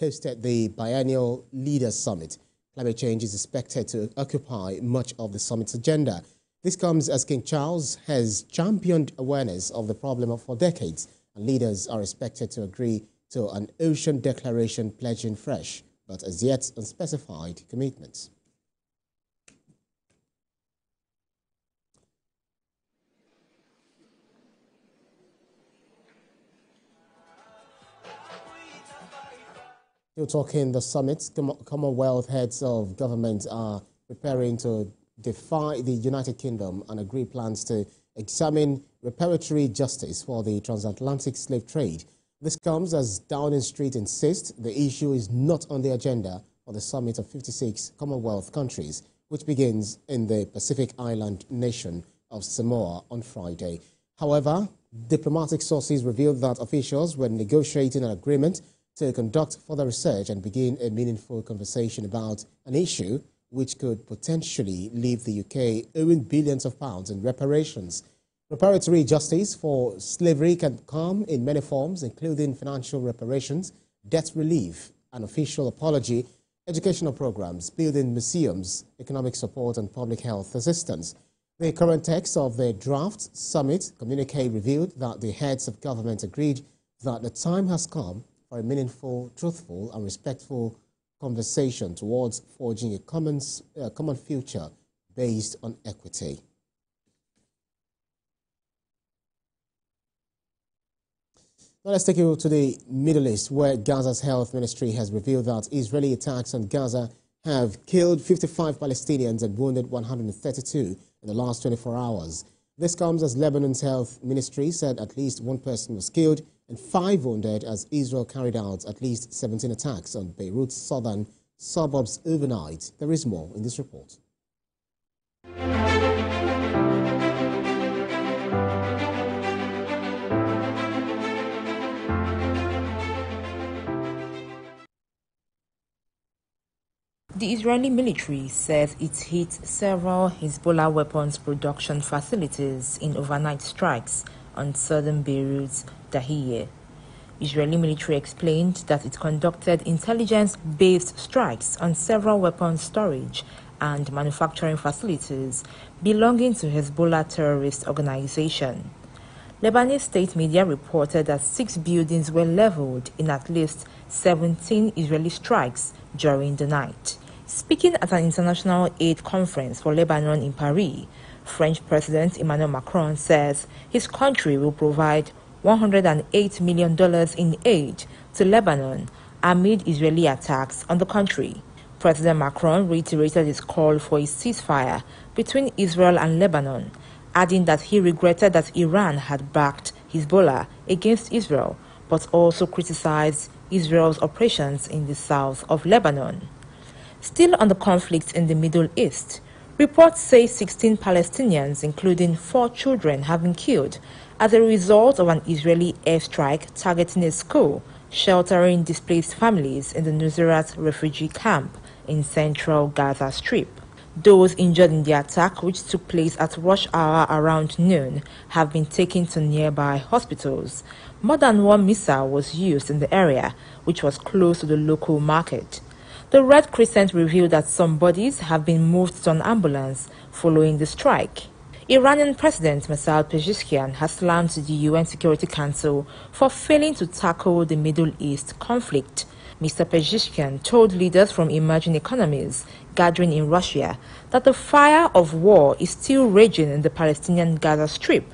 hosted the biennial Leaders Summit. Climate change is expected to occupy much of the summit's agenda. This comes as King Charles has championed awareness of the problem for decades, and leaders are expected to agree to an ocean declaration pledging fresh, but as yet unspecified commitments. Still talking the summit, Commonwealth heads of government are preparing to defy the United Kingdom and agree plans to examine reparatory justice for the transatlantic slave trade. This comes as Downing Street insists the issue is not on the agenda for the summit of 56 Commonwealth countries, which begins in the Pacific island nation of Samoa on Friday. However, diplomatic sources revealed that officials were negotiating an agreement to conduct further research and begin a meaningful conversation about an issue which could potentially leave the UK owing billions of pounds in reparations. Reparatory justice for slavery can come in many forms, including financial reparations, debt relief, an official apology, educational programs, building museums, economic support, and public health assistance. The current text of the draft summit communique revealed that the heads of government agreed that the time has come for a meaningful, truthful, and respectful conversation towards forging a common future based on equity. Now let's take you to the Middle East, where Gaza's health ministry has revealed that Israeli attacks on Gaza have killed 55 Palestinians and wounded 132 in the last 24 hours. This comes as Lebanon's health ministry said at least one person was killed and 5 wounded as Israel carried out at least 17 attacks on Beirut's southern suburbs overnight. There is more in this report. The Israeli military says it hit several Hezbollah weapons production facilities in overnight strikes on southern Beirut's Dahiyeh. Israeli military explained that it conducted intelligence-based strikes on several weapons storage and manufacturing facilities belonging to Hezbollah terrorist organization. Lebanese state media reported that 6 buildings were leveled in at least 17 Israeli strikes during the night. Speaking at an international aid conference for Lebanon in Paris, French President Emmanuel Macron says his country will provide $108 million in aid to Lebanon amid Israeli attacks on the country. President Macron reiterated his call for a ceasefire between Israel and Lebanon, adding that he regretted that Iran had backed Hezbollah against Israel, but also criticized Israel's operations in the south of Lebanon. Still on the conflict in the Middle East, reports say 16 Palestinians, including 4 children, have been killed as a result of an Israeli airstrike targeting a school sheltering displaced families in the Nuseirat refugee camp in central Gaza Strip. Those injured in the attack, which took place at rush hour around noon, have been taken to nearby hospitals. More than 1 missile was used in the area, which was close to the local market. The Red Crescent revealed that some bodies have been moved to an ambulance following the strike. Iranian President Masoud Pezeshkian has slammed the UN Security Council for failing to tackle the Middle East conflict. Mr. Pezeshkian told leaders from emerging economies gathering in Russia that the fire of war is still raging in the Palestinian Gaza Strip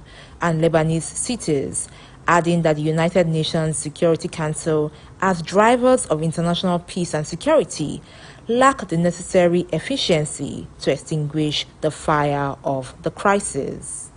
and Lebanese cities, adding that the United Nations Security Council, as drivers of international peace and security, lack the necessary efficiency to extinguish the fire of the crisis.